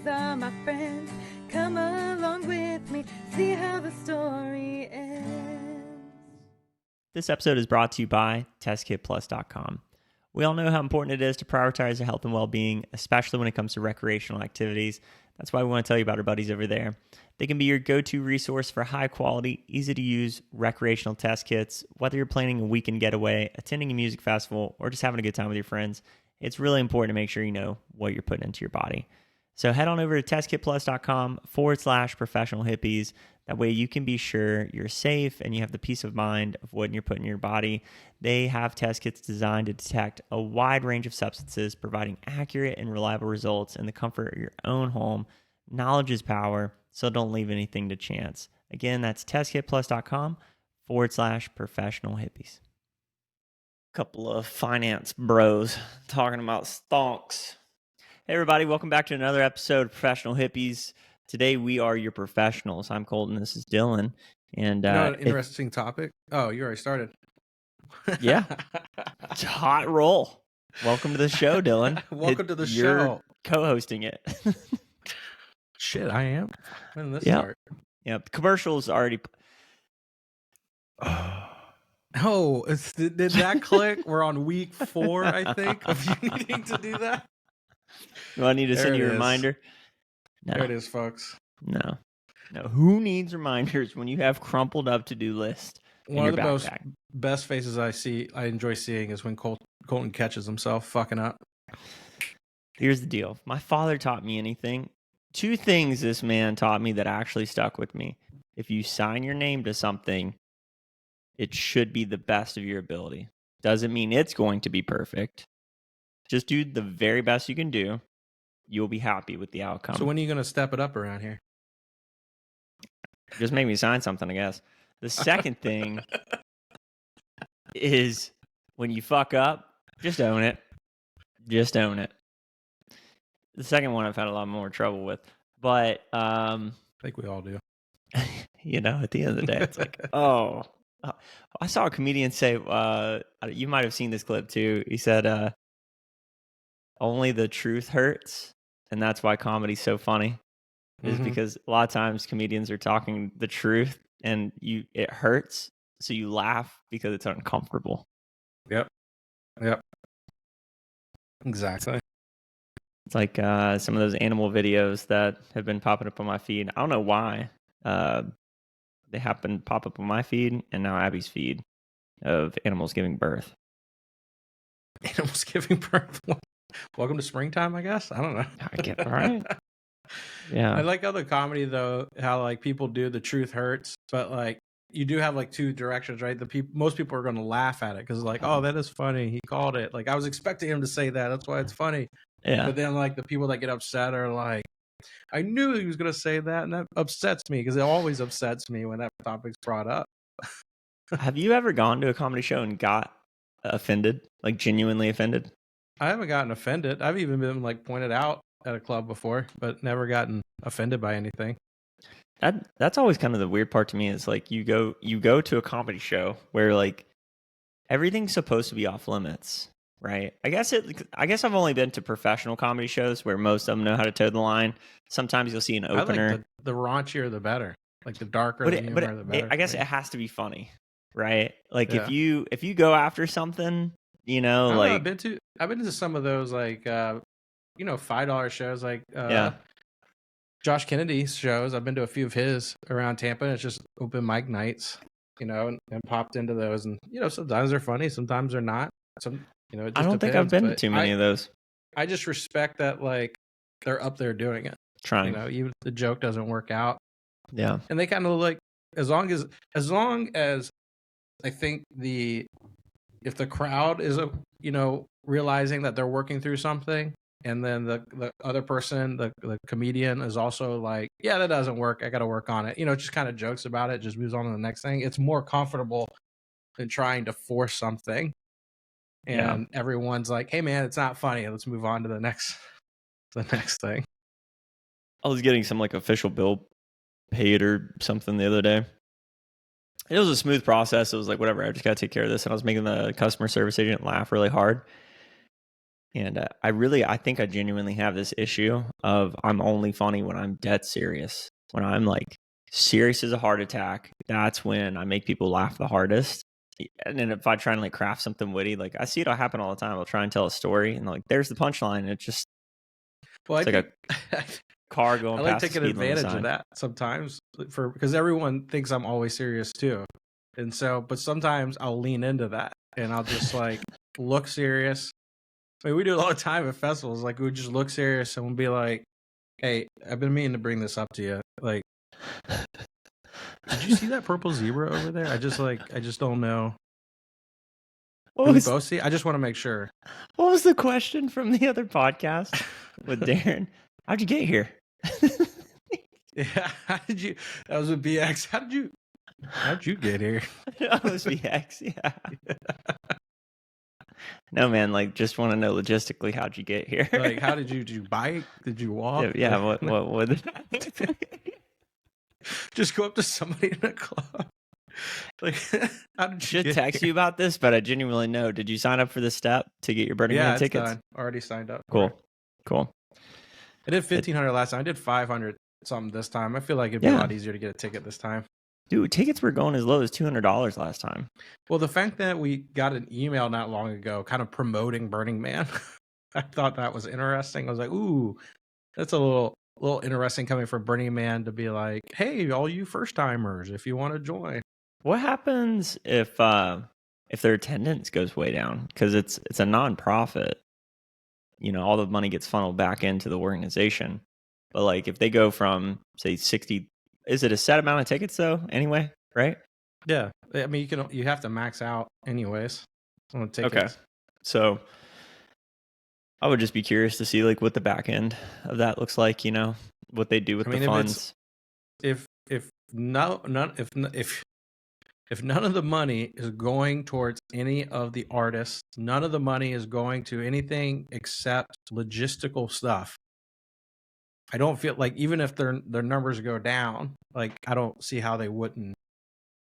hippies are my friends. Come along with me, see how the story ends. This episode is brought to you by testkitplus.com. We all know how important it is to prioritize your health and well-being, especially when it comes to recreational activities. That's why we want to tell you about our buddies over there. They can be your go-to resource for high-quality, easy-to-use recreational test kits. Whether you're planning a weekend getaway, attending a music festival, or just having a good time with your friends, it's really important to make sure you know what you're putting into your body. So head on over to testkitplus.com/professional hippies. That way you can be sure you're safe and you have the peace of mind of what you're putting in your body. They have test kits designed to detect a wide range of substances, providing accurate and reliable results in the comfort of your own home. Knowledge is power, so don't leave anything to chance. Again, that's testkitplus.com/professional hippies. Couple of finance bros talking about stonks. Hey everybody, welcome back to another episode of Professional Hippies. Today we are your professionals. I'm Colton, this is Dylan. And an interesting topic. Oh, you already started. Yeah. It's a hot roll. Welcome to the show, Dylan. Welcome to the You're show. Co-hosting it. Shit, I am. When did this Yep. start? Yep. Commercials already. Oh, did that click? We're on week 4, I think, of you needing to do that. Do I need to There send it you a is. reminder? No. There it is, folks. No. Who needs reminders when you have crumpled up to-do list in One your of the most backpack? best faces I enjoy seeing is when Colton catches himself fucking up. Here's the deal. If my father taught me anything, 2 things this man taught me that actually stuck with me. If you sign your name to something, it should be the best of your ability. Doesn't mean it's going to be perfect. Just do the very best you can do. You'll be happy with the outcome. So when are you going to step it up around here? Just make me sign something, I guess. The second thing is when you fuck up, just own it. Just own it. The second one I've had a lot more trouble with. But, I think we all do. at the end of the day, it's like, oh. I saw a comedian say, you might have seen this clip too. He said, only the truth hurts. And that's why comedy's so funny. Is because a lot of times comedians are talking the truth and it hurts. So you laugh because it's uncomfortable. Yep. Exactly. It's like some of those animal videos that have been popping up on my feed. I don't know why. They happen to pop up on my feed and now Abby's feed of animals giving birth. Animals giving birth. Welcome to springtime, I guess. I don't know. I get right. Yeah. I like other comedy though, how like people do the truth hurts, but like you do have like 2 directions, right? Most people are going to laugh at it because like, oh, that is funny. He called it. Like I was expecting him to say that. That's why it's funny. Yeah. But then like the people that get upset are like, I knew he was going to say that, and that upsets me because it always upsets me when that topic's brought up. Have you ever gone to a comedy show and got offended, like genuinely offended? I haven't gotten offended. I've even been like pointed out at a club before, but never gotten offended by anything. That's always kind of the weird part to me is like you go to a comedy show where like everything's supposed to be off limits, right? I guess I've only been to professional comedy shows where most of them know how to toe the line. Sometimes you'll see an opener. I like the raunchier the better. Like the darker the humor, the better. I guess it has to be funny, right? Like Yeah. if you go after something, I've been to some of those like $5 shows like Josh Kennedy's shows. I've been to a few of his around Tampa, and it's just open mic nights, and popped into those, and sometimes they're funny, sometimes they're not. It just I don't think I've been to too many of those. I just respect that like they're up there doing it. Trying. Even if the joke doesn't work out. Yeah. And they kind of like as long as I think if the crowd is realizing that they're working through something, and then the other person, the comedian, is also like, yeah, that doesn't work, I got to work on it, just kind of jokes about it, just moves on to the next thing. It's more comfortable than trying to force something and everyone's like, hey man, it's not funny, let's move on to the next thing. I was getting some like official bill paid or something the other day. It was a smooth process. It was like, whatever, I just got to take care of this. And I was making the customer service agent laugh really hard. And I think I genuinely have this issue of I'm only funny when I'm dead serious. When I'm like serious as a heart attack, that's when I make people laugh the hardest. And then if I try and like craft something witty, like I see it happen all the time. I'll try and tell a story and like there's the punchline. And it's Well, like a car I going like past the taking speed limit advantage sign. of that sometimes because everyone thinks I'm always serious too. And so, but sometimes I'll lean into that and I'll just like look serious. I mean, we do it all the time at festivals. Like, we would just look serious and we'll be like, hey, I've been meaning to bring this up to you. Like, did you see that purple zebra over there? I just don't know. Did we both see? I just want to make sure. What was the question from the other podcast with Darren? How'd you get here? Yeah, how did you? That was with BX. How'd you get here? That was BX, yeah. No, man, like, just want to know logistically how'd you get here? Like, how did you bike? Did you walk? Yeah, what Just go up to somebody in a club. Like, how did you should text you about this, but I genuinely know. Did you sign up for the step to get your Burning Man tickets? Yeah, already signed up. Cool. I did 1,500 last time. I did 500 something this time. I feel like it'd be a lot easier to get a ticket this time. Dude, tickets were going as low as $200 last time. Well, the fact that we got an email not long ago kind of promoting Burning Man, I thought that was interesting. I was like, ooh, that's a little interesting coming from Burning Man to be like, hey, all you first timers, if you want to join. What happens if their attendance goes way down? Because it's a nonprofit. You know, all the money gets funneled back into the organization. But like if they go from say 60, is it a set amount of tickets though? Anyway, right? Yeah, I mean you have to max out anyways on tickets. Okay, so I would just be curious to see like what the back end of that looks like. You know, what they do with the funds. If none of the money is going towards any of the artists, none of the money is going to anything except logistical stuff. I don't feel like even if their numbers go down, like I don't see how they wouldn't.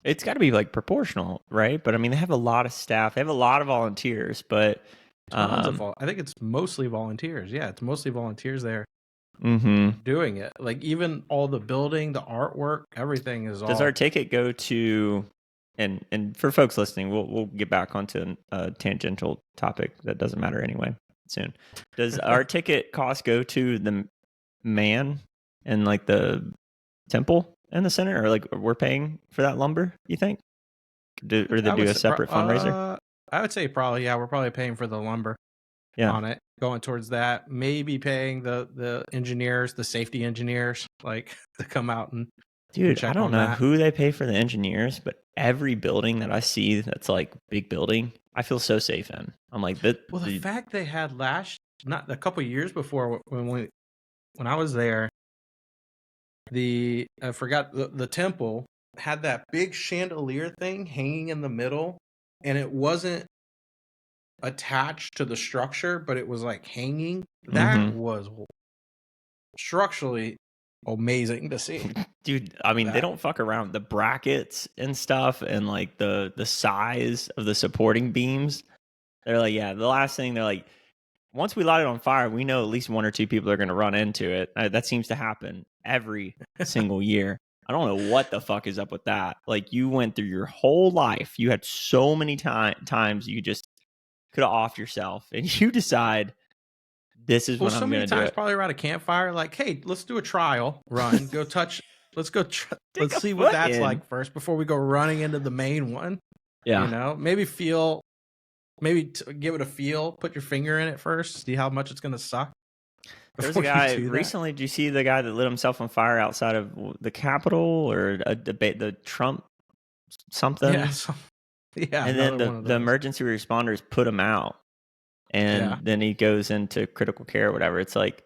It's got to be like proportional, right? But I mean, they have a lot of staff. They have a lot of volunteers, but I think it's mostly volunteers. Yeah, it's mostly volunteers there doing it. Like even all the building, the artwork, everything is all. Does our ticket go to? And for folks listening, we'll get back onto a tangential topic that doesn't matter anyway soon. Does our ticket cost go to the man and like the temple in the center, or like we're paying for that lumber? You think? Or they do a separate fundraiser? I would say probably, yeah. We're probably paying for the lumber on it, going towards that. Maybe paying the engineers, the safety engineers, like to come out and. Dude, I don't know who they pay for the engineers, but every building that I see that's like big building, I feel so safe in. I'm like, that. Well, the fact they had not a couple years before when I was there, I forgot the temple had that big chandelier thing hanging in the middle, and it wasn't attached to the structure, but it was like hanging. That was structurally amazing to see. Dude, I mean, they don't fuck around. The brackets and stuff and like the size of the supporting beams, they're like, yeah, the last thing they're like, once we light it on fire, we know at least one or two people are going to run into it. That seems to happen every single year. I don't know what the fuck is up with that. Like, you went through your whole life. You had so many times you just could have offed yourself, and you decide this is what I'm going to do. So many times probably around a campfire, like, hey, let's do a trial run. Go touch. Let's go. Let's see what that's like first before we go running into the main one. Yeah. You know, maybe give it a feel. Put your finger in it first. See how much it's going to suck. There's a guy recently. Did you see the guy that lit himself on fire outside of the Capitol or a debate, the Trump something? Yeah. And then the emergency responders put him out. And then he goes into critical care or whatever. It's like,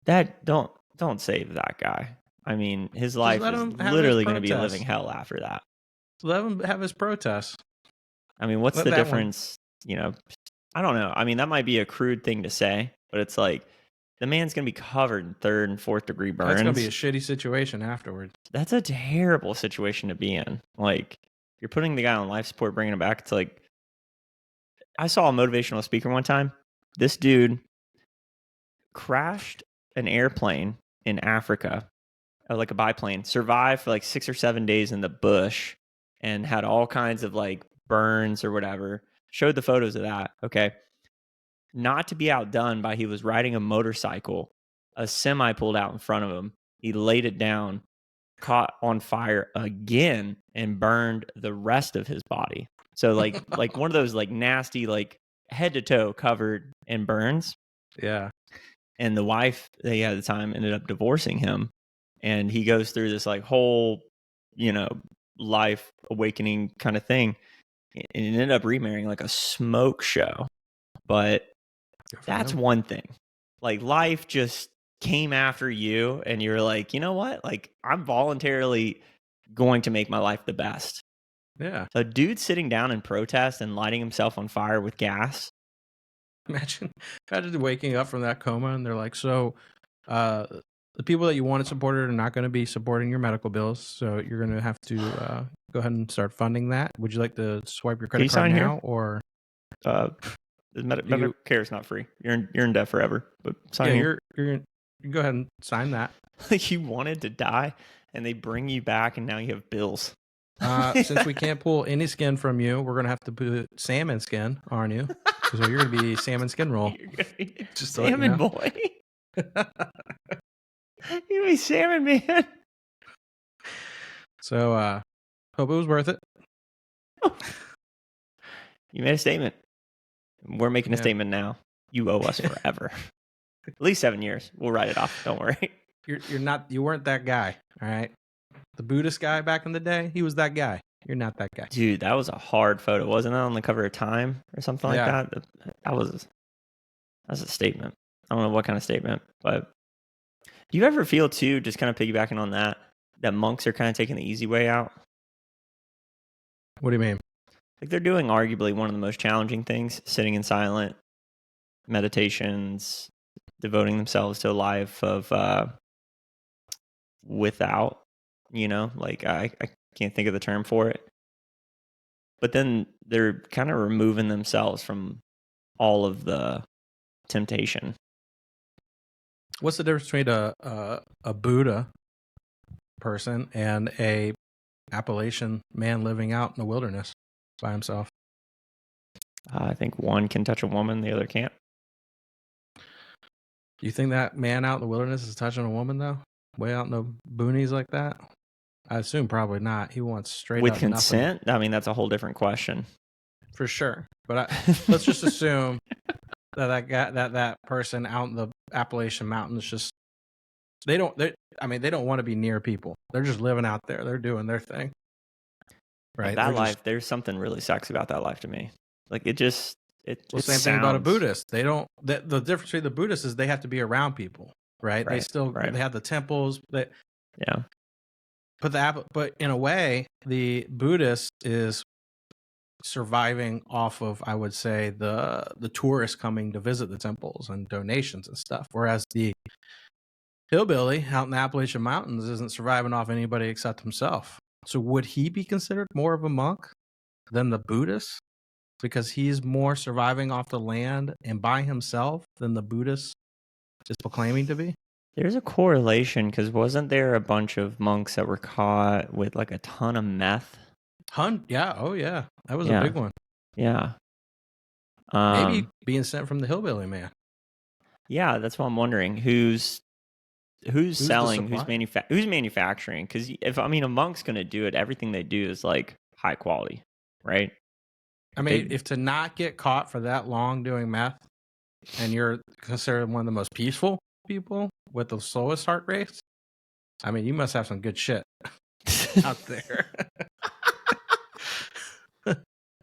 that don't save that guy. I mean, his life is literally going to be living hell after that. Let him have his protest. I mean, what's the difference? You know, I don't know. I mean, that might be a crude thing to say, but it's like the man's going to be covered in 3rd and 4th degree burns. That's going to be a shitty situation afterwards. That's a terrible situation to be in. Like, you're putting the guy on life support, bringing him back. It's like, I saw a motivational speaker one time. This dude crashed an airplane in Africa, like a biplane, survived for like 6 or 7 days in the bush and had all kinds of like burns or whatever. Showed the photos of that. Okay. Not to be outdone by he was riding a motorcycle. A semi pulled out in front of him. He laid it down, caught on fire again, and burned the rest of his body. So like one of those like nasty, like head to toe covered in burns. Yeah. And the wife that he had at the time ended up divorcing him. And he goes through this like whole, life awakening kind of thing. And he ended up remarrying like a smoke show. But that's one thing. Like life just came after you and you're like, you know what? Like I'm voluntarily going to make my life the best. Yeah. So a dude sitting down in protest and lighting himself on fire with gas. Imagine waking up from that coma and they're like, so the people that you wanted supported are not going to be supporting your medical bills. So you're going to have to go ahead and start funding that. Would you like to swipe your credit card now? Or medical care is not free. You're in debt forever. But sign here. You go ahead and sign that. Like you wanted to die and they bring you back and now you have bills. Since we can't pull any skin from you, we're going to have to put salmon skin on you. So you're going to be salmon skin roll. Just salmon boy. You're going to be salmon man. So hope it was worth it. You made a statement. We're making a statement now. You owe us forever. At least 7 years. We'll write it off. Don't worry. You weren't that guy. All right. The Buddhist guy back in the day, he was that guy. You're not that guy. Dude, that was a hard photo. Wasn't that on the cover of Time or something like that? That was a statement. I don't know what kind of statement, but do you ever feel too, just kind of piggybacking on that monks are kind of taking the easy way out? What do you mean? Like they're doing arguably one of the most challenging things, sitting in silent meditations, devoting themselves to a life of without, like I can't think of the term for it. But then they're kind of removing themselves from all of the temptation. What's the difference between a Buddha person and a Appalachian man living out in the wilderness by himself? I think one can touch a woman, the other can't. You think that man out in the wilderness is touching a woman though? Way out in the boonies like that? I assume probably not. He wants straight with up consent. Nothing. I mean, that's a whole different question. For sure, but let's just assume that person out in the Appalachian Mountains just they don't want to be near people. They're just living out there. They're doing their thing. Right. That life, there's something really sexy about that life to me. Like it just same thing about a Buddhist. They don't. The difference between the Buddhists is they have to be around people. Right. They still they have the temples. But in a way, the Buddhist is surviving off of, I would say, the tourists coming to visit the temples and donations and stuff. Whereas the hillbilly out in the Appalachian Mountains isn't surviving off anybody except himself. So would he be considered more of a monk than the Buddhist? Because he's more surviving off the land and by himself than the Buddhist is proclaiming to be? There's a correlation because wasn't there a bunch of monks that were caught with like a ton of meth? Yeah. Oh, yeah. That was a big one. Yeah. Maybe being sent from the hillbilly man. Yeah, that's what I'm wondering. Who's selling? Who's manufacturing? Because a monk's going to do it, everything they do is like high quality, right? I mean, if to not get caught for that long doing meth, and you're considered one of the most peaceful people with the slowest heart rates, I mean, you must have some good shit out there.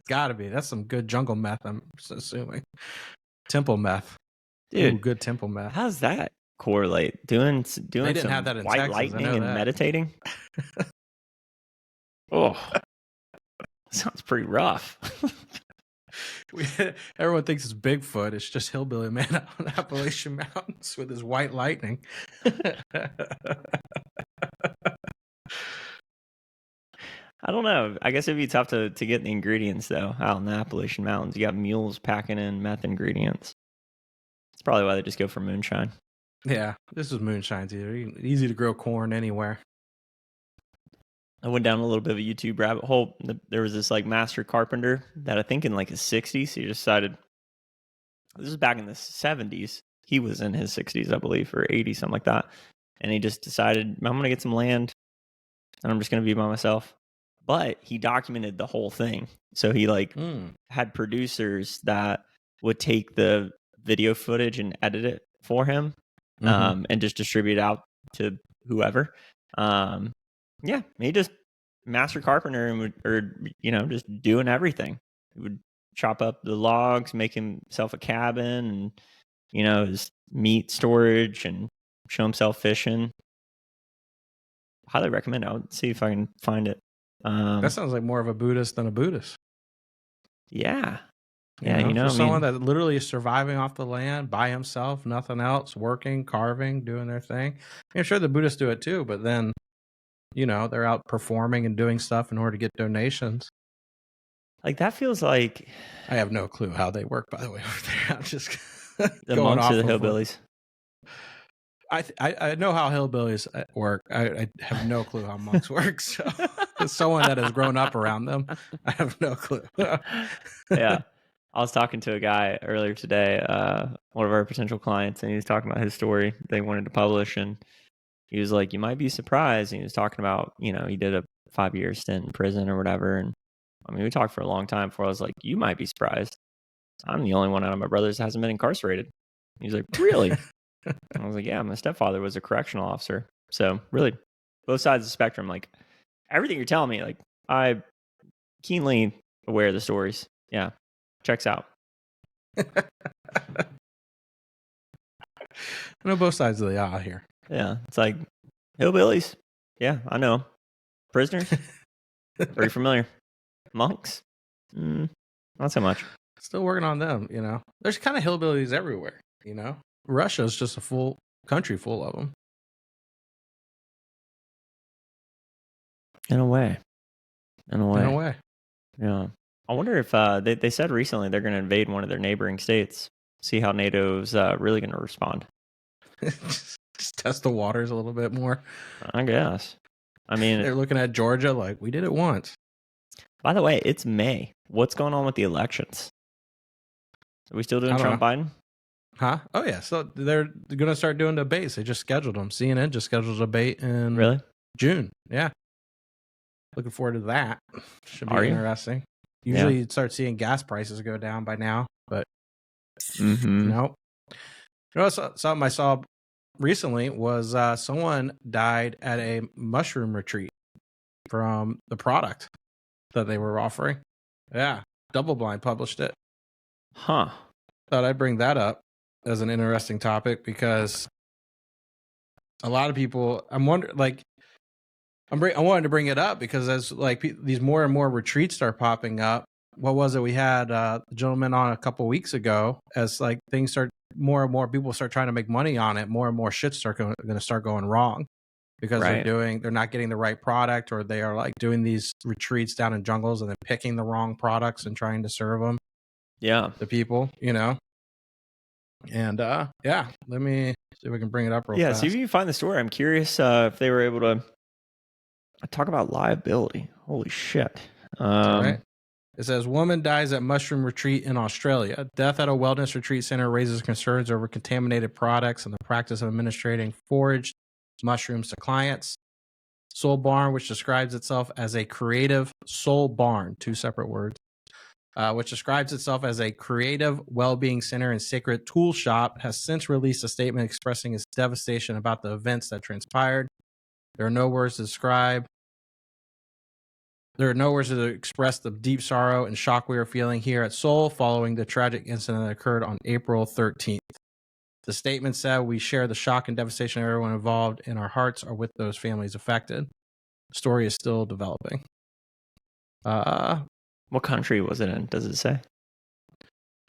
Gotta be. That's some good jungle meth, I'm assuming. Temple meth. Dude, good temple meth. How's that correlate? Doing they didn't some have that in white Texas, lightning and meditating? Oh, sounds pretty rough. Everyone thinks it's Bigfoot. It's just hillbilly man out in the Appalachian Mountains with his white lightning. I don't know. I guess it'd be tough to get the ingredients though out in the Appalachian Mountains. You got mules packing in meth ingredients. That's probably why they just go for moonshine. Yeah, this is moonshine's easy to grow corn anywhere. I went down a little bit of a YouTube rabbit hole. There was this like master carpenter that I think in like his 60s, he decided, this was back in the 70s. He was in his 60s, I believe, or 80s, something like that. And he just decided, I'm going to get some land and I'm just going to be by myself. But he documented the whole thing. So he like had producers that would take the video footage and edit it for him and just distribute it out to whoever. Yeah, he just master carpenter and just doing everything. He would chop up the logs, make himself a cabin, and his meat storage, and show himself fishing. Highly recommend it. I'll see if I can find it. That sounds like more of a Buddhist than a Buddhist. Yeah. Someone that literally is surviving off the land by himself, nothing else, working, carving, doing their thing. I'm sure the Buddhists do it too, but then they're out performing and doing stuff in order to get donations. Like that feels like I have no clue how they work, by the way, over there. I'm just the monks or the hillbillies. I know how hillbillies work. I have no clue how monks work. So as someone that has grown up around them, I have no clue. Yeah. I was talking to a guy earlier today, one of our potential clients, and he was talking about his story they wanted to publish, and he was like, you might be surprised. And he was talking about, he did a 5-year stint in prison or whatever. And I mean, we talked for a long time before I was like, you might be surprised. I'm the only one out of my brothers that hasn't been incarcerated. He's like, really? I was like, yeah, my stepfather was a correctional officer. So really, both sides of the spectrum, like everything you're telling me, like I keenly aware of the stories. Yeah. Checks out. I know both sides of the aisle here. Yeah. It's like hillbillies. Yeah, I know. Prisoners. Very familiar. Monks. Not so much. Still working on them, There's kind of hillbillies everywhere, Russia's just a full country full of them. In a way. Yeah. I wonder if they said recently they're going to invade one of their neighboring states. See how NATO's really going to respond. Just test the waters a little bit more. I guess. I mean, they're looking at Georgia like we did it once. By the way, it's May. What's going on with the elections? Are we still doing Trump Biden? Huh? Oh yeah. So they're going to start doing debates. They just scheduled them. CNN just scheduled a debate in June. Yeah. Looking forward to that. Should be interesting. Usually you'd start seeing gas prices go down by now, but nope. Something I saw recently was someone died at a mushroom retreat from the product that they were offering. Yeah. Double Blind published it. Huh. Thought I'd bring that up as an interesting topic because a lot of people, I wanted to bring it up because as like these more and more retreats start popping up. What was it? We had a gentleman on a couple weeks ago. As like things start, more and more people start trying to make money on it. More and more shit's going to start going wrong because they're not getting the right product, or they are like doing these retreats down in jungles and then picking the wrong products and trying to serve them. Yeah, the people, And let me see if we can bring it up real fast. See if you can find the story. I'm curious if they were able to talk about liability. Holy shit. All right. It says, woman dies at mushroom retreat in Australia. Death at a wellness retreat center raises concerns over contaminated products and the practice of administering foraged mushrooms to clients. Soul Barn, which describes itself as a creative Soul Barn, 2 separate words, which describes itself as a creative well-being center and sacred tool shop, has since released a statement expressing its devastation about the events that transpired. There are no words to express the deep sorrow and shock we are feeling here at Soul following the tragic incident that occurred on April 13th. The statement said, we share the shock and devastation of everyone involved, and our hearts are with those families affected. The story is still developing. What country was it in? Does it say?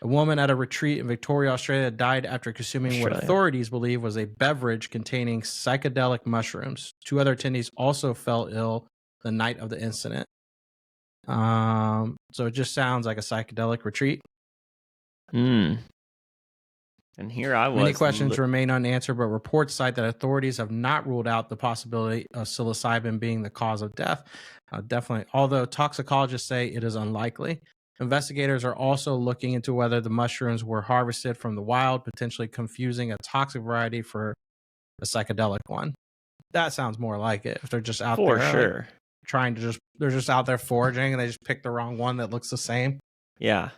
A woman at a retreat in Victoria, Australia, died after consuming what authorities believe was a beverage containing psychedelic mushrooms. 2 other attendees also fell ill the night of the incident. So it just sounds like a psychedelic retreat. And here I was. Many questions remain unanswered, but reports cite that authorities have not ruled out the possibility of psilocybin being the cause of death. Definitely, although toxicologists say it is unlikely. Investigators are also looking into whether the mushrooms were harvested from the wild, potentially confusing a toxic variety for a psychedelic one. That sounds more like it. If they're just out For there sure. like, trying to they're just out there foraging and they just pick the wrong one that looks the same. Yeah.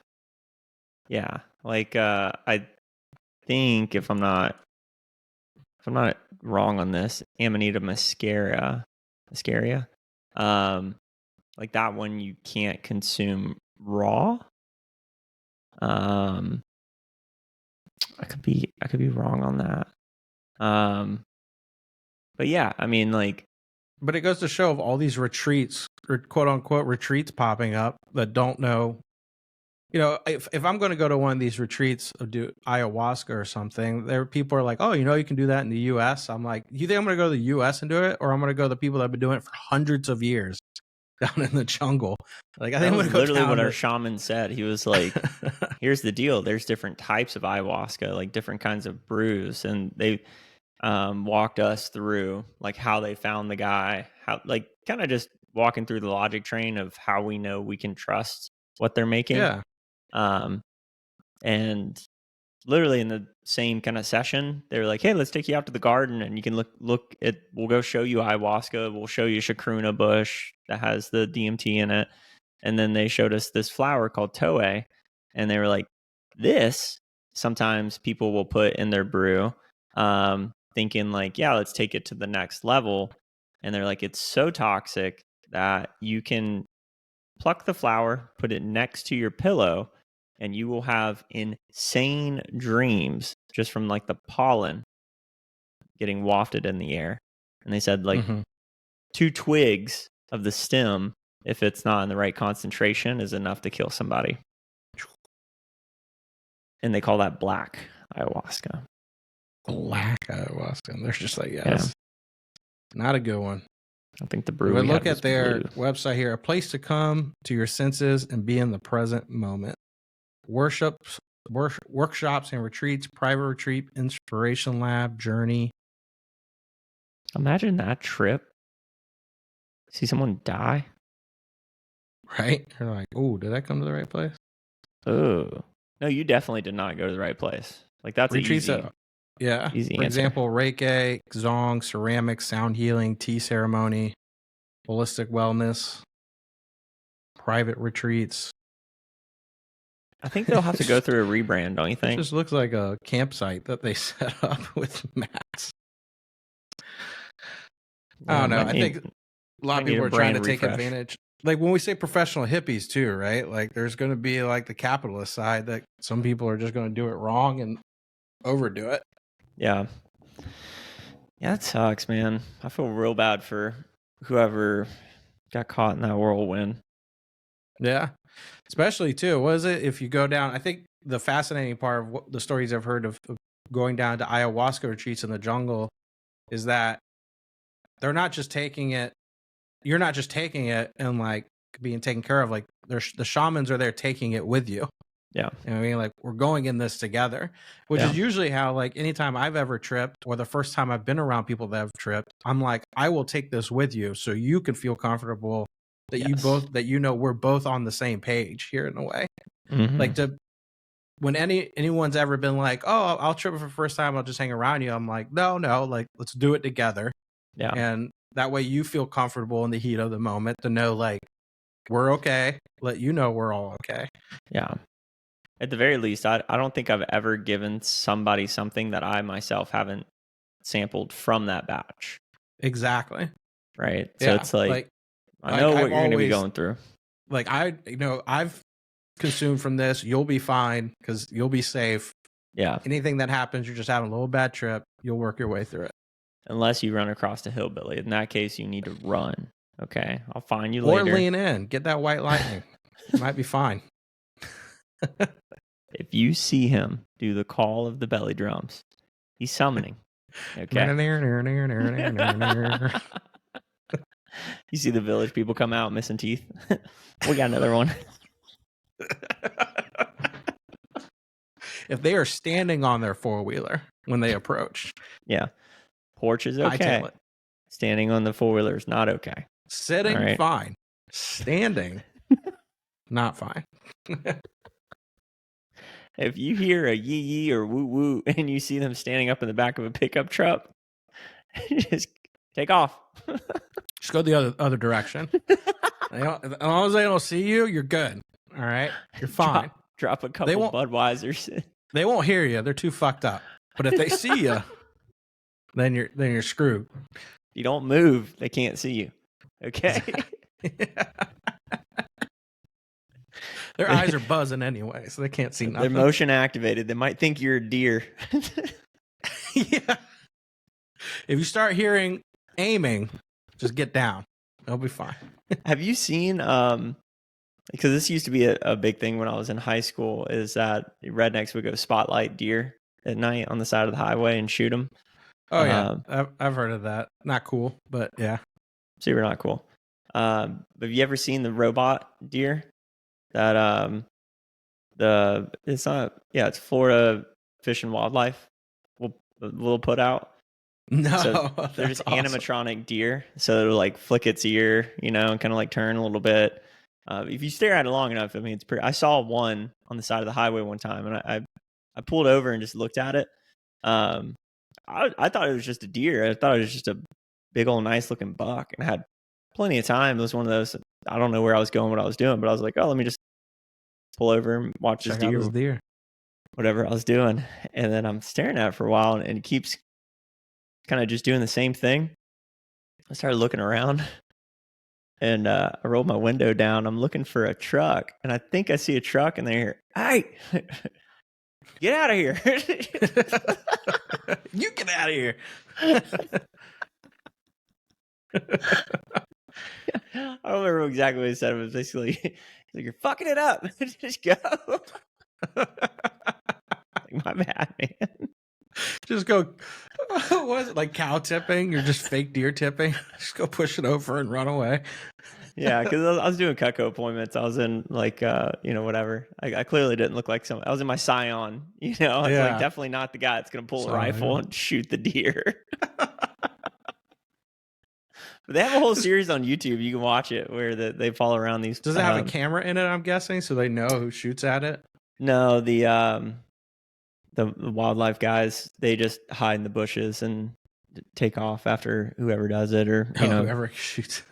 Like I think if I'm not wrong on this, Amanita muscaria, like that one you can't consume raw. I could be wrong on that. But yeah, I mean, like, but it goes to show of all these retreats, or quote unquote retreats, popping up that don't know. You know, if I'm going to go to one of these retreats or do ayahuasca or something, there people are like, oh, you can do that in the U.S. I'm like, you think I'm going to go to the U.S. and do it, or I'm going to go to the people that have been doing it for hundreds of years down in the jungle? Like, I think I'm going to go literally down what our shaman said. He was like, here's the deal. There's different types of ayahuasca, like different kinds of brews. And they walked us through like how they found the guy, how like kind of just walking through the logic train of how we know we can trust what they're making. Yeah. And literally in the same kind of session, they were like, hey, let's take you out to the garden and you can look at, we'll go show you ayahuasca. We'll show you chacruna bush that has the DMT in it. And then they showed us this flower called Toei. And they were like, this sometimes people will put in their brew, thinking like, yeah, let's take it to the next level. And they're like, it's so toxic that you can pluck the flower, put it next to your pillow, and you will have insane dreams just from like the pollen getting wafted in the air. And they said like 2 twigs of the stem, if it's not in the right concentration, is enough to kill somebody. And they call that black ayahuasca. Black ayahuasca. And they're just like, yes, not a good one. I think the brew. If we look at their website here, a place to come to your senses and be in the present moment. Workshops and retreats, private retreat, inspiration lab, journey. Imagine that trip. See someone die. Right? You're like, oh, did I come to the right place? Oh. No, you definitely did not go to the right place. Like that's retreats. Easy For answer. example, Reiki, Zong, ceramics, sound healing, tea ceremony, holistic wellness, private retreats. I think they'll have to go through a rebrand, don't you think? It just looks like a campsite that they set up with mats. I don't know. I think a lot of people are trying to take advantage. Like when we say professional hippies too, right? Like there's going to be like the capitalist side that some people are just going to do it wrong and overdo it. Yeah. Yeah, it sucks, man. I feel real bad for whoever got caught in that whirlwind. Yeah. Especially too, was it if you go down, I think the fascinating part of what the stories I've heard of going down to ayahuasca retreats in the jungle is that they're not just taking it, you're not just taking it and like being taken care of, like the shamans are there taking it with you. Yeah. You know what I mean? Like we're going in this together, which is usually how, like anytime I've ever tripped or the first time I've been around people that have tripped, I'm like, I will take this with you so you can feel comfortable that you both, that we're both on the same page here in a way. Like when anyone's ever been like, oh, I'll trip for the first time, I'll just hang around you. I'm like, no, like let's do it together. Yeah. And that way you feel comfortable in the heat of the moment to know like we're okay. Let you know we're all okay. Yeah. At the very least, I don't think I've ever given somebody something that I myself haven't sampled from that batch. Exactly. Right. So it's like I know what you're going to be going through. Like I've consumed from this. You'll be fine because you'll be safe. Yeah. Anything that happens, you're just having a little bad trip. You'll work your way through it. Unless you run across a hillbilly. In that case, you need to run. Okay. I'll find you later. Or lean in. Get that white lightning. You might be fine. If you see him do the call of the belly drums, he's summoning. Okay. You see the village people come out missing teeth. We got another one. If they are standing on their four-wheeler when they approach, Yeah. Porch is okay. hightail it. Standing on the four-wheeler is not okay. Sitting, All right. fine. Standing, not fine. If you hear a yee yee or woo woo and you see them standing up in the back of a pickup truck, just take off. Just go the other direction. As long as they don't see you, you're good. All right, you're fine. Drop a couple Budweisers. They won't hear you. They're too fucked up. But if they see you, then you're screwed. If you don't move, they can't see you. Okay. Their eyes are buzzing anyway, so they can't see nothing. They're motion activated. They might think you're a deer. Yeah. If you start hearing aiming, just get down. They'll be fine. Have you seen because this used to be a big thing when I was in high school, is that rednecks would go spotlight deer at night on the side of the highway and shoot them. Oh yeah, I've heard of that. Not cool, but yeah. Super not cool. Have you ever seen the robot deer? That it's Florida Fish and Wildlife will put out. No, So they're just awesome. animatronic deer, so it'll like flick its ear, and kind of like turn a little bit. If you stare at it long enough, I mean, it's pretty. I saw one on the side of the highway one time, and I pulled over and just looked at it. I thought it was just a deer. I thought it was just a big old nice looking buck, and I had plenty of time. It was one of those. I don't know where I was going, what I was doing, but I was like, oh, let me just pull over and watch Check out this deer. whatever I was doing. And then I'm staring at it for a while, and it keeps kind of just doing the same thing. I started looking around, and I rolled my window down. I'm looking for a truck, and I think I see a truck, and they're here. Hey, get out of here. You get out of here. I don't remember exactly what he said. It was basically, he's like, you're fucking it up. Just go. Like, my bad, man. Just go. What is it, like cow tipping? You're just fake deer tipping. Just go push it over and run away. Yeah, because I was doing Cutco appointments. I was in like, whatever. I clearly didn't look like I was in my Scion. I was like definitely not the guy that's going to pull a rifle and shoot the deer. But they have a whole series on YouTube. You can watch it where they follow around these. Does it have a camera in it? I'm guessing, so they know who shoots at it. No, the wildlife guys, they just hide in the bushes and take off after whoever does it, or whoever shoots.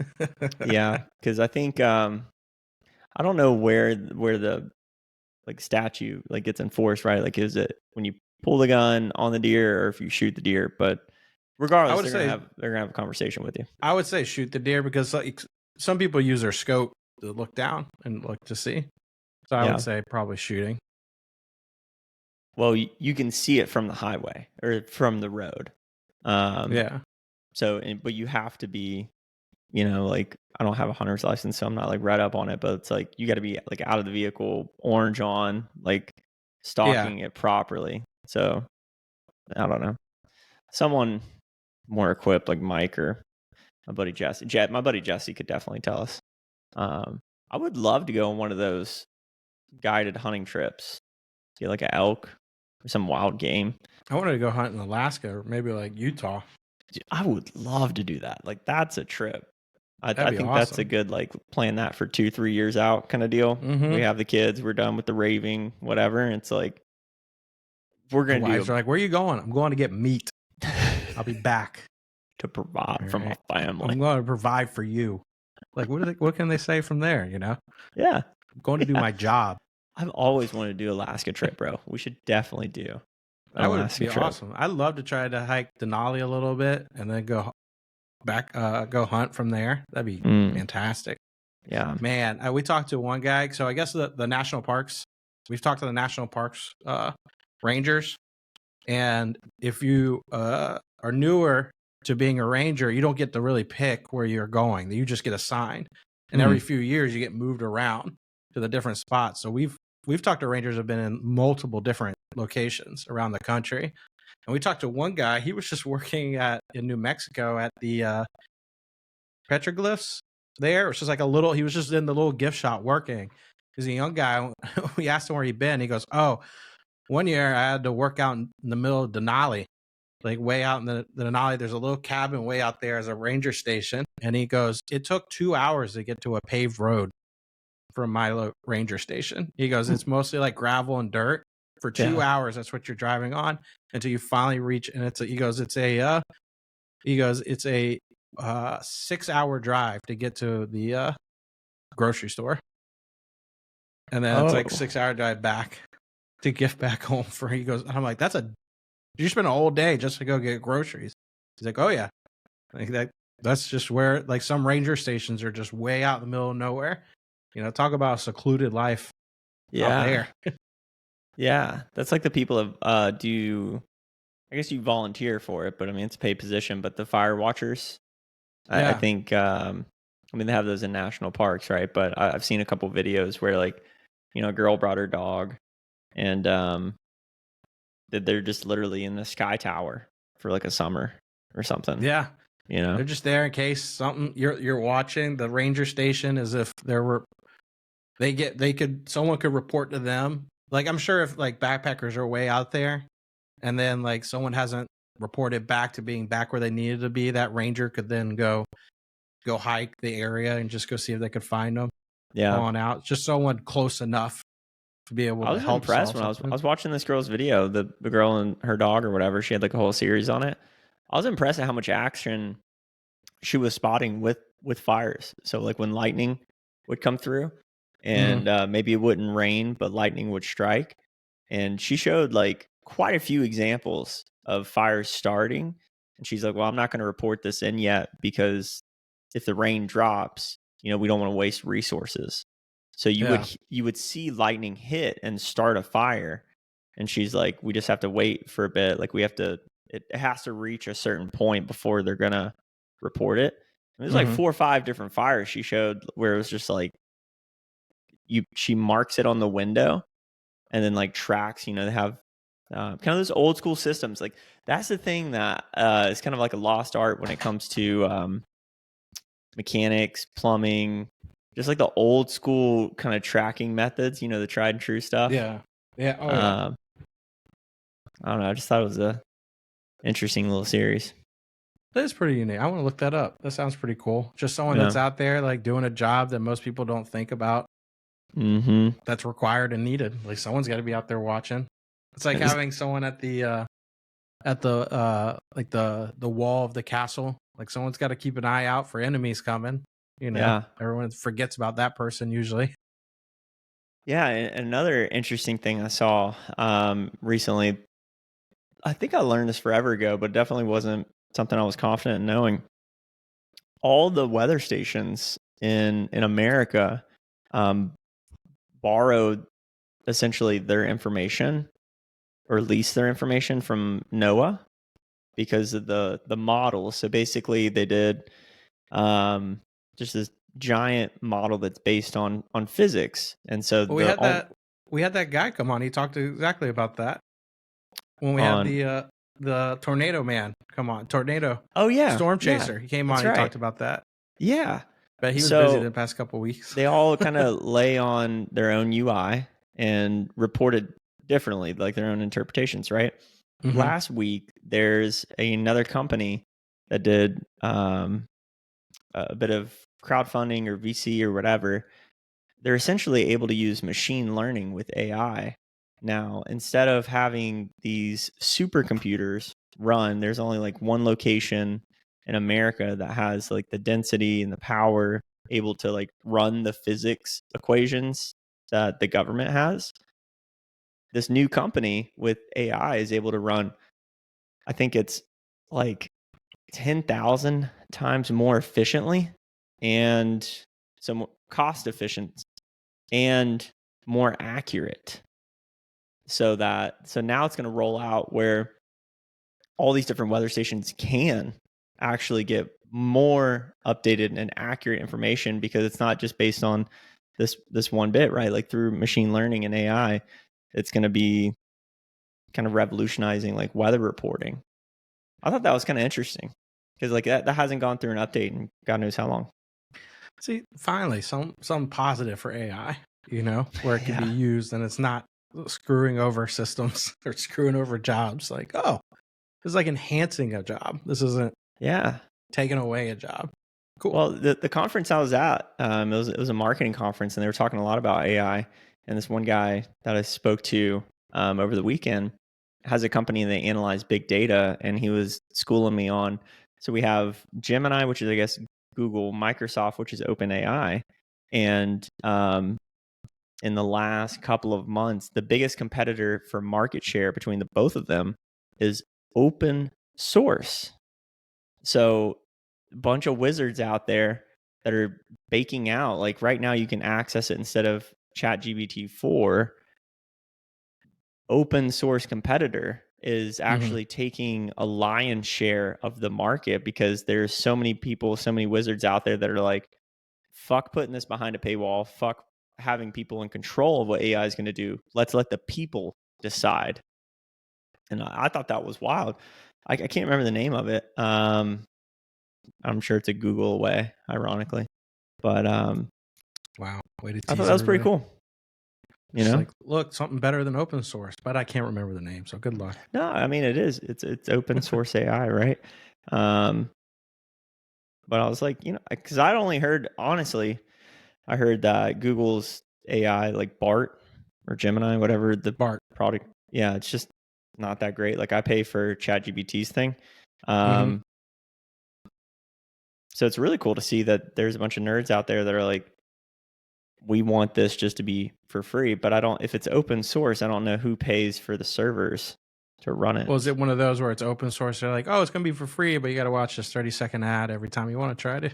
Yeah, because I think I don't know where the like statute like gets enforced, right? Like, is it when you pull the gun on the deer or if you shoot the deer? But regardless, they're gonna have a conversation with you. I would say shoot the deer, because like, some people use their scope to look down and look to see. So I would say probably shooting. Well, you can see it from the highway or from the road. Yeah. So, but you have to be, like, I don't have a hunter's license, so I'm not like read up on it, but it's like you got to be like out of the vehicle, orange on, like stalking it properly. So, I don't know. Someone more equipped, like Mike or my buddy Jesse. My buddy Jesse could definitely tell us. I would love to go on one of those guided hunting trips. Get like an elk or some wild game. I wanted to go hunt in Alaska, or maybe like Utah. Dude, I would love to do that. Like, that's a trip. I think awesome. That's a good, like, plan that for 2-3 years out kind of deal. Mm-hmm. We have the kids, we're done with the raving, whatever. And it's like, we're going to do. They're like, where are you going? I'm going to get meat. I'll be back to provide from a family. I'm going to provide for you. Like, what can they say from there? Yeah. I'm going to do my job. I've always wanted to do Alaska trip, bro. We should definitely do. That would be awesome. I'd love to try to hike Denali a little bit and then go back, go hunt from there. That'd be fantastic. Yeah, man. We talked to one guy. So I guess the national parks. We've talked to the national parks rangers, and if you are newer to being a ranger, you don't get to really pick where you're going. You just get assigned, and every few years you get moved around to the different spots. So we've talked to rangers who have been in multiple different locations around the country. And we talked to one guy, he was just working in New Mexico at the petroglyphs there. It's just like a little. He was just in the little gift shop working. He's a young guy. We asked him where he'd been. He goes, "Oh, one year I had to work out in the middle of Denali, like way out in the Denali. There's a little cabin way out there as a ranger station." And he goes, "It took 2 hours to get to a paved road from my ranger station." He goes, "It's mostly like gravel and dirt for 2 hours. That's what you're driving on until you finally reach." And he goes, it's a 6-hour drive to get to the grocery store, and then it's like 6-hour drive back to get back home for. He goes, and I'm like, you spend a whole day just to go get groceries. He's like, "Oh yeah, like that's just where like some ranger stations are just way out in the middle of nowhere. Talk about a secluded life out there." Yeah, that's like the people of I guess you volunteer for it, but I mean it's a paid position. But the fire watchers, I think I mean they have those in national parks, right? But I've seen a couple videos where like a girl brought her dog, and that they're just literally in the sky tower for like a summer or something. Yeah, they're just there in case something you're watching the ranger station, as if someone could report to them. Like I'm sure if like backpackers are way out there, and then like someone hasn't reported back to being back where they needed to be, that ranger could then go hike the area and just go see if they could find them. Yeah, on out, just someone close enough to be able to help. I was impressed when I was watching this girl's video, the girl and her dog or whatever. She had like a whole series on it. I was impressed at how much action she was spotting with fires. So like when lightning would come through, and maybe it wouldn't rain, but lightning would strike, and she showed like quite a few examples of fires starting. And she's like, "Well, I'm not going to report this in yet because if the rain drops, we don't want to waste resources." So you would see lightning hit and start a fire, and she's like, "We just have to wait for a bit. Like it has to reach a certain point before they're gonna report it." And there's like 4 or 5 different fires she showed where it was just like she marks it on the window, and then like tracks. They have kind of those old school systems. Like that's the thing that is kind of like a lost art when it comes to mechanics, plumbing, just like the old school kind of tracking methods, the tried and true stuff. Yeah. Yeah. Oh, yeah. I don't know. I just thought it was a interesting little series. That is pretty unique. I want to look that up. That sounds pretty cool. Just someone that's out there like doing a job that most people don't think about. That's required and needed. Like someone's got to be out there watching. It's like having someone at the like the wall of the castle. Like someone's got to keep an eye out for enemies coming. Everyone forgets about that person usually. Yeah, and another interesting thing I saw recently, I think I learned this forever ago, but definitely wasn't something I was confident in knowing. All the weather stations in America borrowed essentially their information, or leased their information from NOAA because of the model. So basically they did just this giant model that's based on physics. And so we had that guy come on. He talked exactly about that when we had the tornado man come on. Tornado. Oh yeah, Storm chaser. He came on. He talked about that. Yeah, but he was busy the past couple of weeks. They all kind of lay on their own UI and reported differently, like their own interpretations, right? Last week, there's another company that did a bit of crowdfunding or VC or whatever. They're essentially able to use machine learning with AI. Now, instead of having these supercomputers run, there's only like one location in America that has like the density and the power able to like run the physics equations that the government has. This new company with AI is able to run, I think it's like 10,000 times more efficiently, and so cost efficient and more accurate. So now it's going to roll out where all these different weather stations can actually get more updated and accurate information, because it's not just based on this one bit, right? Like through machine learning and AI, it's going to be kind of revolutionizing like weather reporting. I thought that was kind of interesting. because like that hasn't gone through an update in God knows how long. See, finally, some positive for AI, where it can be used and it's not screwing over systems or screwing over jobs. Like, oh, this is like enhancing a job. This isn't taking away a job. Cool. Well, the conference I was at, it was a marketing conference, and they were talking a lot about AI. And this one guy that I spoke to over the weekend has a company and they analyze big data, and he was schooling me on. So we have Gemini, which is, I guess, Google, Microsoft, which is OpenAI. And in the last couple of months, the biggest competitor for market share between the both of them is open source. So a bunch of wizards out there that are baking out, like right now you can access it instead of ChatGPT 4. Open source competitor is actually taking a lion's share of the market because there's so many people, so many wizards out there that are like, fuck putting this behind a paywall, fuck having people in control of what AI is going to do. Let's let the people decide. And I thought that was wild. I can't remember the name of it. I'm sure it's a Google away, ironically. But wow, way to tease I thought that was pretty cool. Like, look, something better than open source, but I can't remember the name, so good luck. No, I mean it is. It's open source AI, right? But I was like, because I'd only heard, honestly, I heard that Google's AI, like Bart or Gemini, whatever the Bart product, it's just not that great. Like I pay for ChatGPT's thing. So it's really cool to see that there's a bunch of nerds out there that are like, we want this just to be for free, but if it's open source, I don't know who pays for the servers to run it. Well, is it one of those where it's open source? They're like, oh, it's going to be for free, but you got to watch this 30-second ad every time you want to try to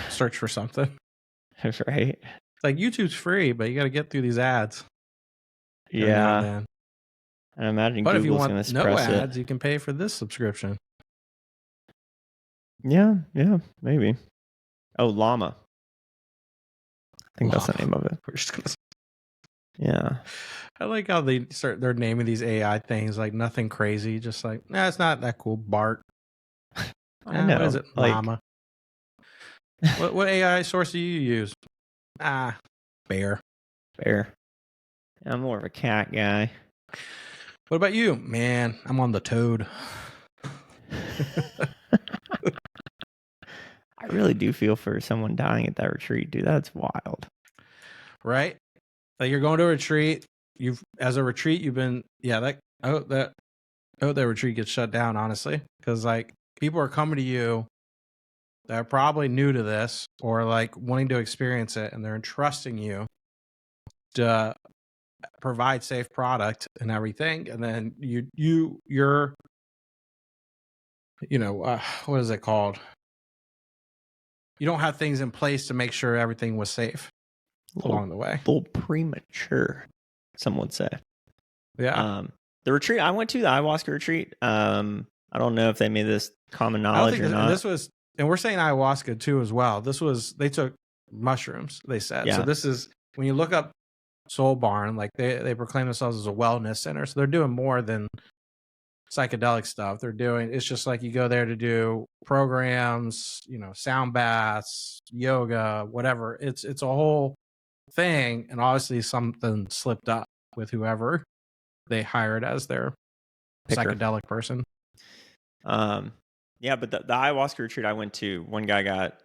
search for something. Right. It's like YouTube's free, but you got to get through these ads. Yeah. I imagine but Google's going to suppress no ads, you can pay for this subscription. Yeah, maybe. Oh, Llama. I think that's the name of it. We're just gonna... Yeah. I like how they're naming these AI things like nothing crazy, just like, it's not that cool. Bart. I know. What is it? Like... Llama. what AI source do you use? Bear. Yeah, I'm more of a cat guy. What about you? Man, I'm on the toad. I really do feel for someone dying at that retreat, dude. That's wild. Right? Like you're going to a retreat. You've been, that retreat gets shut down, honestly. Because like people are coming to you that are probably new to this or like wanting to experience it, and they're entrusting you to provide safe product and everything. And then you're what is it called? You don't have things in place to make sure everything was safe along the way. A little premature, some would say. Yeah. The retreat I went to, the ayahuasca retreat, I don't know if they made this common knowledge or not. And we're saying ayahuasca too as well. They took mushrooms, they said. Yeah. So this is, when you look up Soul Barn, like they proclaim themselves as a wellness center. So they're doing more than psychedelic stuff. It's just like you go there to do programs, sound baths, yoga, whatever. It's a whole thing. And obviously something slipped up with whoever they hired as their psychedelic person. Yeah, but the ayahuasca retreat I went to, one guy got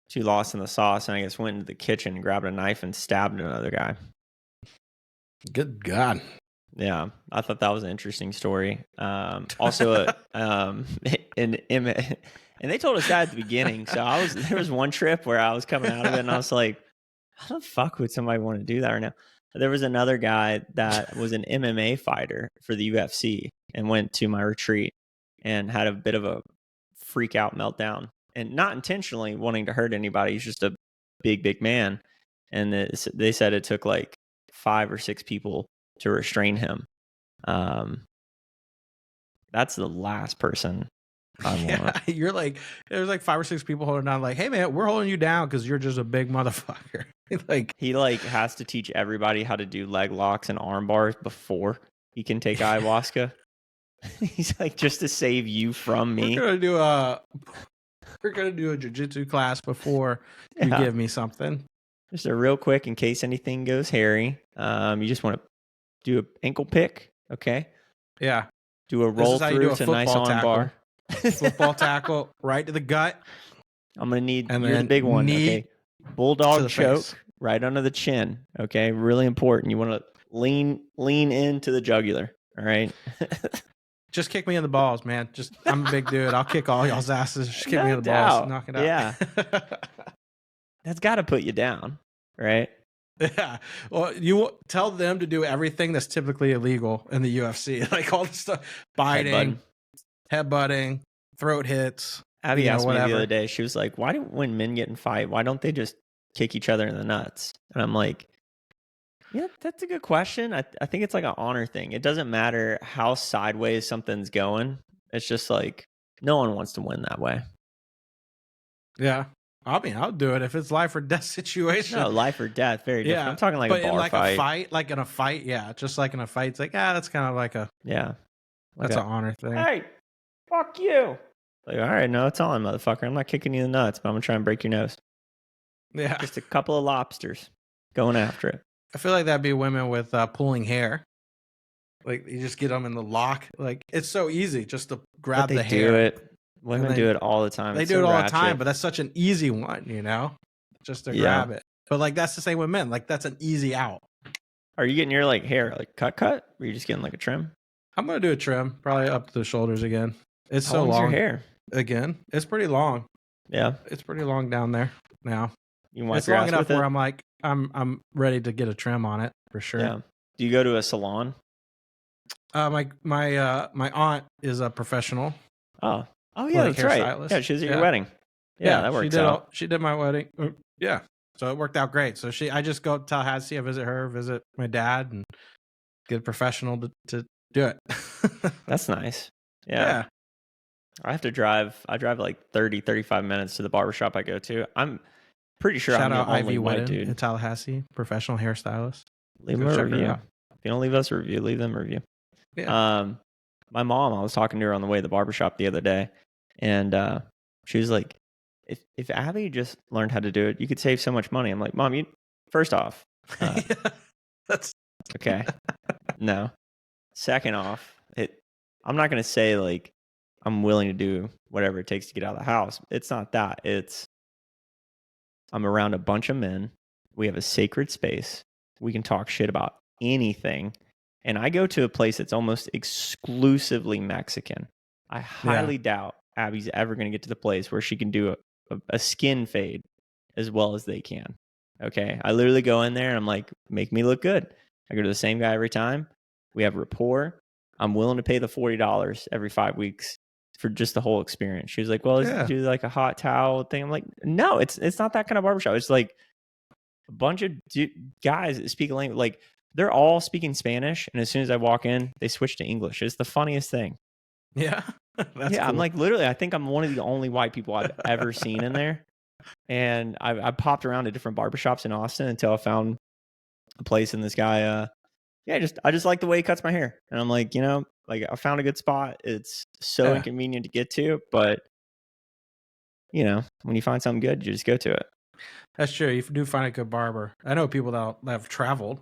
too lost in the sauce and I guess went into the kitchen, grabbed a knife and stabbed another guy. Good God. Yeah, I thought that was an interesting story. Also, and they told us that at the beginning. So there was one trip where I was coming out of it and I was like, how the fuck would somebody want to do that right now? There was another guy that was an MMA fighter for the UFC and went to my retreat and had a bit of a freak out meltdown, and not intentionally wanting to hurt anybody. He's just a big man. And they said it took like 5 or 6 people to restrain him. That's the last person I want. Yeah, you're like, there's like 5 or 6 people holding down, like, hey man, we're holding you down because you're just a big motherfucker. Like he has to teach everybody how to do leg locks and arm bars before he can take ayahuasca. He's like, just to save you from me. We're gonna do a jiu-jitsu class before you Yeah. give me something. Just a real quick, in case anything goes hairy. You just want to do an ankle pick, okay? Yeah. Do a This roll is how you through do a to nice football arm tackle. bar. Football tackle right to the gut. I'm gonna need. And You're the then big one, knee okay? to Bulldog the choke face. right under the chin, okay? Really important. You want to lean into the jugular, all right? Just kick me in the balls, man. I'm a big dude. I'll kick all y'all's asses. Just kick me No in the balls. doubt. Knock it out. Yeah. That's got to put you down, right? Yeah. Well, you tell them to do everything that's typically illegal in the UFC, like all the stuff, biting, headbutting, throat hits. Abby asked me the whatever. other day. She was like, "Why do when men get in fight, why don't they just kick each other in the nuts?" And I'm like, "Yeah, that's a good question. I think it's like an honor thing. It doesn't matter how sideways something's going. It's just like no one wants to win that way." Yeah. I mean, I'll do it if it's life or death situation. No, life or death, very different. Yeah. I'm talking like but a bar in like fight. a fight, like in a fight, yeah, just like in a fight, it's like, that's kind of like a Yeah, that's an honor thing. Hey, fuck you. Like, all right, no, it's on, motherfucker. I'm not kicking you in the nuts, but I'm gonna try and break your nose. Yeah. Just a couple of lobsters going after it. I feel like that'd be women with pulling hair. Like you just get them in the lock. Like it's so easy just to grab the hair. Do it. Women do it all the time. They do it all the time, but that's such an easy one, just to grab it. But like that's the same with men. Like that's an easy out. Are you getting your like hair like cut? Or are you just getting like a trim? I'm gonna do a trim, probably up to the shoulders again. It's How so long's long. your hair? Again, it's pretty long. Yeah, it's pretty long down there now. You wipe it's your long ass enough with it? where I'm like I'm ready to get a trim on it for sure. Yeah. Do you go to a salon? My aunt is a professional. Oh yeah, that's right. Stylist. Yeah, she was at your wedding. Yeah, that works out. She did my wedding. Yeah, so it worked out great. So I just go to Tallahassee, I visit her, visit my dad, and get a professional to do it. That's nice. Yeah. I have to drive. I drive like 35 minutes to the barbershop I go to. I'm pretty sure Shout I'm out the only Ivy white Whitten dude in Tallahassee, professional hairstylist. Leave them a review. If you don't leave us a review, leave them a review. Yeah. My mom, I was talking to her on the way to the barbershop the other day, and she was like, if Abby just learned how to do it, you could save so much money. I'm like, Mom, first off, that's okay. No. Second off, I'm not going to say like I'm willing to do whatever it takes to get out of the house. It's not that. I'm around a bunch of men. We have a sacred space. We can talk shit about anything. And I go to a place that's almost exclusively Mexican. I highly doubt Abby's ever going to get to the place where she can do a skin fade as well as they can. Okay. I literally go in there and I'm like, make me look good. I go to the same guy every time. We have rapport. I'm willing to pay the $40 every 5 weeks for just the whole experience. She was like, well, do like a hot towel thing. I'm like, no, it's not that kind of barbershop. It's like a bunch of guys that speak a language. Like they're all speaking Spanish. And as soon as I walk in, they switch to English. It's the funniest thing. Yeah. That's cool. I'm like, literally, I think I'm one of the only white people I've ever seen in there. And I popped around to different barbershops in Austin until I found a place, and this guy, I just like the way he cuts my hair. And I'm like, like I found a good spot. It's so inconvenient to get to, but when you find something good, you just go to it. That's true. You do find a good barber. I know people that have traveled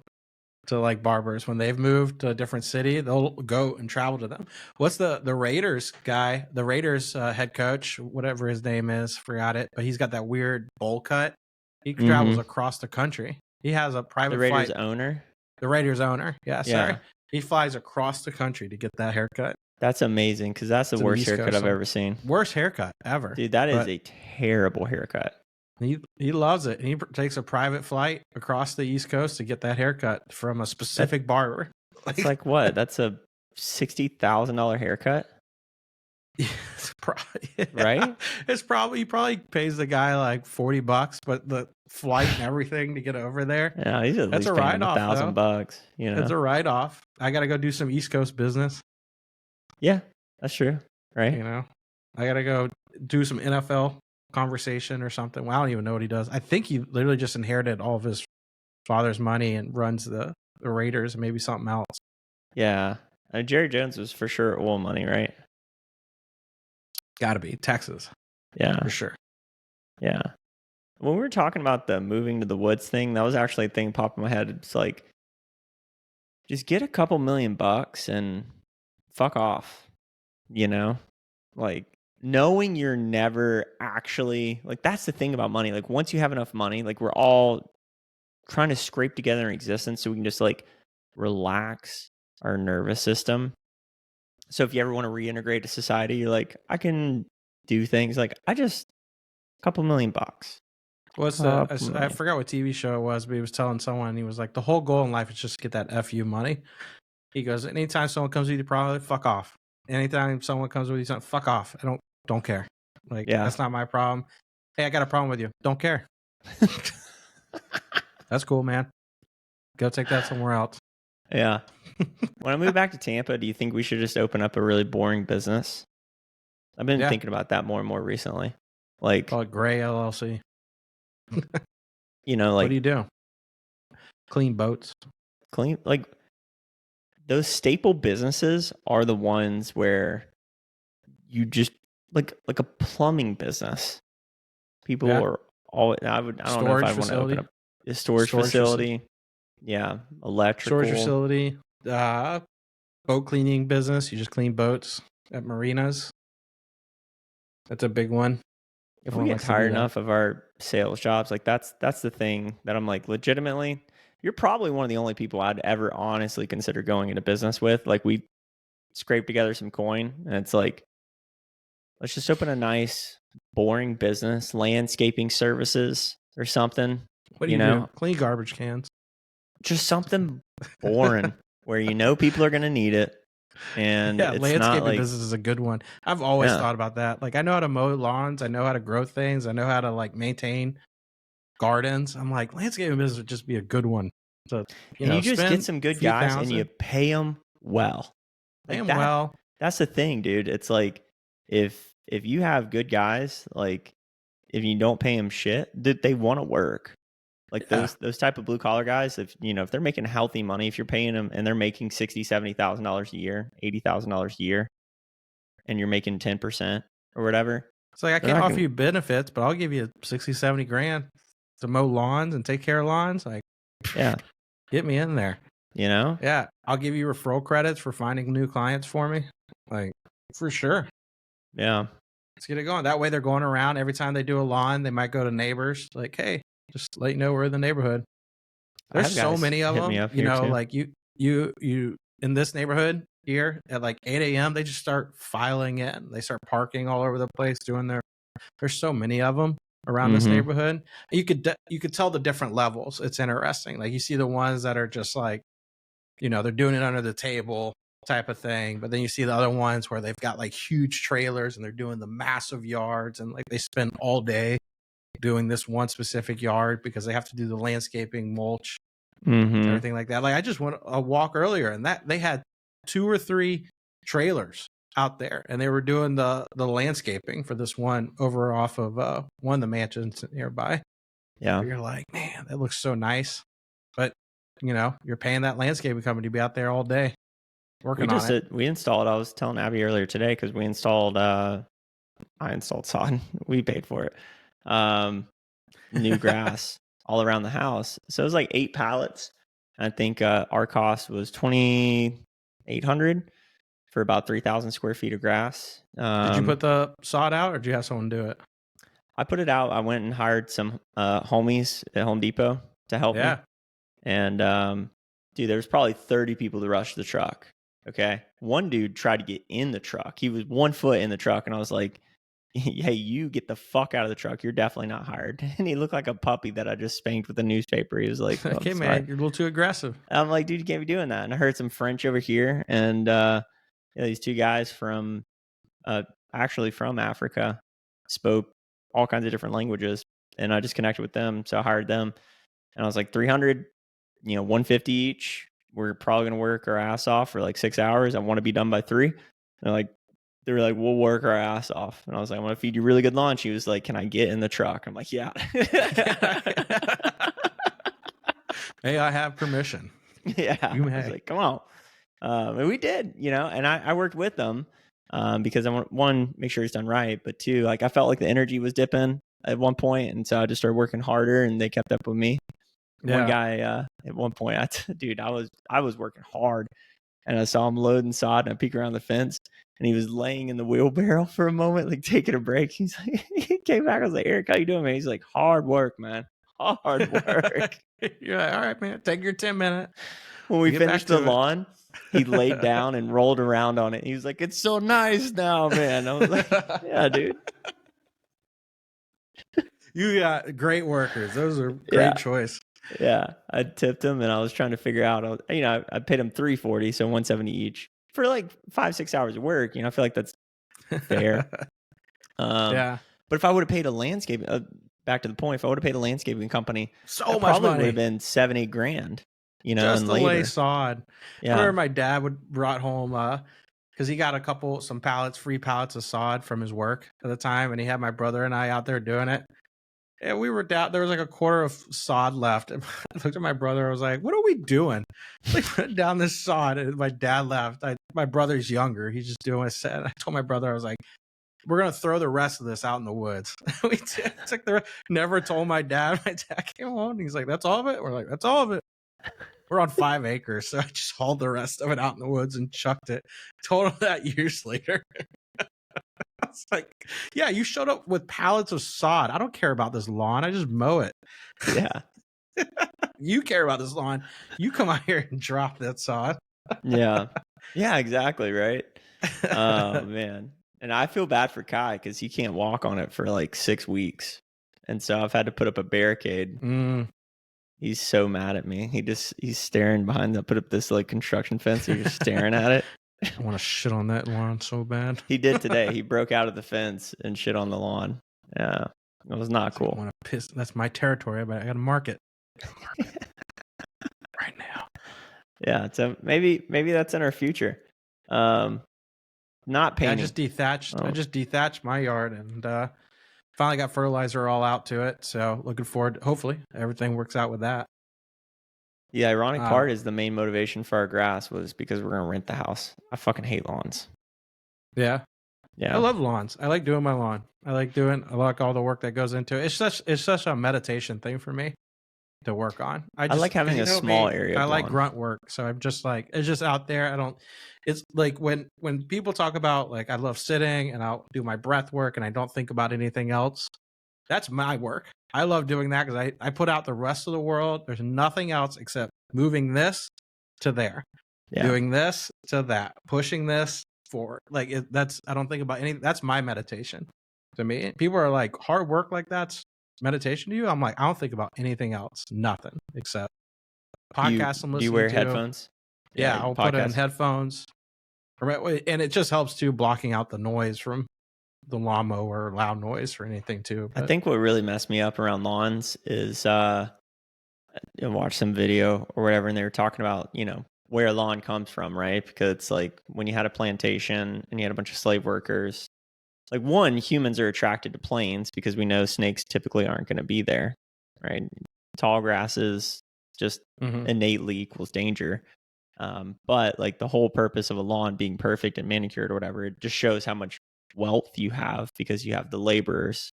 to like barbers when they've moved to a different city. They'll go and travel to them. What's the Raiders guy? The Raiders head coach, whatever his name is, forgot it. But he's got that weird bowl cut. He travels across the country. He has a private The Raiders flight. owner. The Raiders owner. Yeah, sorry. Yeah. He flies across the country to get that haircut. That's amazing because that's the worst haircut I've ever seen. Worst haircut ever. Dude, that is a terrible haircut. He loves it. He takes a private flight across the East Coast to get that haircut from a specific barber. It's like what? That's a $60,000 haircut. It's probably, right? It's probably he probably pays the guy like $40, but the flight and everything to get over there. Yeah, he's at least paying $1,000. It's a write off. I got to go do some East Coast business. Yeah, that's true. Right? I got to go do some NFL conversation or something. Well, I don't even know what he does. I think he literally just inherited all of his father's money and runs the Raiders and maybe something else. Yeah. Jerry Jones was for sure oil money, right? Gotta be Texas Yeah. for sure. Yeah. When we were talking about the moving to the woods thing, that was actually a thing popped in my head. It's like, just get a couple $1,000,000 and fuck off, you know? Like, knowing you're never actually, like, that's the thing about money. Like, once you have enough money, like, we're all trying to scrape together an existence so we can just, like, relax our nervous system. So if you ever want to reintegrate to society, you're like, I can do things like, a couple $1,000,000. What's I forgot what TV show it was, but he was telling someone, he was like, the whole goal in life is just to get that FU money. He goes, anytime someone comes with you problem, fuck off. Anytime someone comes with you something, fuck off. I don't care. Like, that's not my problem. Hey, I got a problem with you. Don't care. That's cool, man. Go take that somewhere else. Yeah. When I move back to Tampa, do you think we should just open up a really boring business? I've been thinking about that more and more recently. Like, call it Gray LLC. You know, like, what do you do? Clean boats. Clean, like, those staple businesses are the ones where you just like a plumbing business. People are always. I don't know if I want to open up a storage facility. Yeah, electrical storage facility. Boat cleaning business. You just clean boats at marinas. That's a big one. If we get tired enough of our sales jobs, like that's the thing that I'm like, legitimately, you're probably one of the only people I'd ever honestly consider going into business with. Like, we scrape together some coin and it's like, let's just open a nice, boring business, landscaping services or something. What do you do? Clean garbage cans. Just something boring where people are going to need it. And it's landscaping not like, business is a good one. I've always thought about that. Like, I know how to mow lawns. I know how to grow things. I know how to like maintain gardens. I'm like, landscaping business would just be a good one. So, you just get some good guys and you pay them well. Pay them well. That's the thing, dude. It's like, if you have good guys, like, if you don't pay them shit, they want to work. Like, those type of blue collar guys, if they're making healthy money, if you're paying them and they're making $60,000-$70,000 a year, $80,000 a year, and you're making 10% or whatever. It's like, I can't offer you benefits, but I'll give you 60, 70 grand to mow lawns and take care of lawns. Like, get me in there. Yeah, I'll give you referral credits for finding new clients for me. Like, for sure. Yeah. Let's get it going. That way they're going around every time they do a lawn. They might go to neighbors like, hey, just let you know we're in the neighborhood. There's so many of them. Like you in this neighborhood here at like 8 a.m. they just start filing in. They start parking all over the place, doing there's so many of them around this neighborhood. You could tell the different levels. It's interesting. Like, you see the ones that are just like, they're doing it under the table type of thing. But then you see the other ones where they've got like huge trailers and they're doing the massive yards, and like they spend all day doing this one specific yard because they have to do the landscaping, mulch, everything like that. Like, I just went a walk earlier and that they had 2 or 3 trailers out there and they were doing the landscaping for this one over off of one of the mansions nearby. Yeah. You're like, man, that looks so nice. But you're paying that landscaping company to be out there all day working on it. We installed, I was telling Abby earlier today, because we installed I installed sod. We paid for it. New grass all around the house. So it was like 8 pallets. I think our cost was $2,800 for about 3,000 square feet of grass. Did you put the sod out, or did you have someone do it? I put it out. I went and hired some homies at Home Depot to help me. And dude, there was probably 30 people to rush the truck. Okay. One dude tried to get in the truck. He was 1 foot in the truck, and I was like, hey, you get the fuck out of the truck. You're definitely not hired. And he looked like a puppy that I just spanked with a newspaper. He was like, okay, man, you're a little too aggressive. I'm like, dude, you can't be doing that. And I heard some French over here. And these 2 guys from actually from Africa spoke all kinds of different languages. And I just connected with them. So I hired them. And I was like, 300, $150 each. We're probably going to work our ass off for like 6 hours. I want to be done by 3. And they were like, we'll work our ass off. And I was like, I want to feed you really good lunch. He was like, can I get in the truck? I'm like, yeah. Hey, I have permission. Yeah. I was like, come on. And we did, and I worked with them because I want, one, make sure it's done right, but two, like I felt like the energy was dipping at one point, and so I just started working harder, and they kept up with me. One guy at one point, I was working hard, and I saw him loading sod, and I peek around the fence, and he was laying in the wheelbarrow for a moment, like taking a break. He's like, he came back. I was like, Eric, how you doing, man? He's like, hard work, man. Hard work. You're like, all right, man, take your 10 minutes. When we finished the lawn, he laid down and rolled around on it. He was like, it's so nice now, man. I was like, yeah, dude. You got great workers. Those are great choice. Yeah, I tipped him, and I was trying to figure out, I paid him $340, so $170 each for like 5-6 hours of work. I feel like that's fair. Yeah. But if I would have paid a landscaping, back to the point, if I would have paid a landscaping company, so much probably money would have been $7-8 grand. Just to lay sod. Yeah. I remember my dad brought home because he got free pallets of sod from his work at the time, and he had my brother and I out there doing it. And we were down. There was like a quarter of sod left. And I looked at my brother. I was like, "What are we doing?" Like putting down this sod. And my dad left. My brother's younger. He's just doing what I said. I told my brother, I was like, "We're gonna throw the rest of this out in the woods." We never told my dad. My dad came home and he's like, "That's all of it." We're like, "That's all of it." We're on 5 acres, so I just hauled the rest of it out in the woods and chucked it. Told him that years later. I was like, yeah, you showed up with pallets of sod. I don't care about this lawn. I just mow it. Yeah. You care about this lawn. You come out here and drop that sod. Yeah. Yeah, exactly. Right. Oh, man. And I feel bad for Kai because he can't walk on it for like 6 weeks. And so I've had to put up a barricade. He's so mad at me. He's staring behind the, put up this like construction fence. He's just staring at it. I want to shit on that lawn so bad. He did today. He broke out of the fence and shit on the lawn. Yeah. It was not cool. I want to piss. That's my territory, but I got to mark it. Right now. Yeah. So maybe that's in our future. Not painting. I just dethatched my yard and finally got fertilizer all out to it. So looking forward. Hopefully everything works out with that. The ironic part is the main motivation for our grass was because we're going to rent the house. I fucking hate lawns. Yeah. Yeah. I love lawns. I like doing my lawn. I like all the work that goes into it. It's such a meditation thing for me to work on. I like having a small area. I like grunt work. So I'm just like, it's just out there. It's like when people talk about like, I love sitting and I'll do my breath work and I don't think about anything else. That's my work. I love doing that because I put out the rest of the world. There's nothing else except moving this to there, doing this to that, pushing this forward. Like I don't think about anything. That's my meditation to me. People are like, hard work like that's meditation to you? I'm like, I don't think about anything else. Nothing except podcasts I'm listening to. Do you wear headphones? Yeah, I'll put in headphones. And it just helps too, blocking out the noise from the lawnmower or loud noise or anything too. But I think what really messed me up around lawns is I watched some video or whatever, and they were talking about, where a lawn comes from, right? Because it's like when you had a plantation and you had a bunch of slave workers, like one, humans are attracted to plains because we know snakes typically aren't going to be there, right? Tall grasses just innately equals danger. But like the whole purpose of a lawn being perfect and manicured or whatever, it just shows how much wealth you have because you have the laborers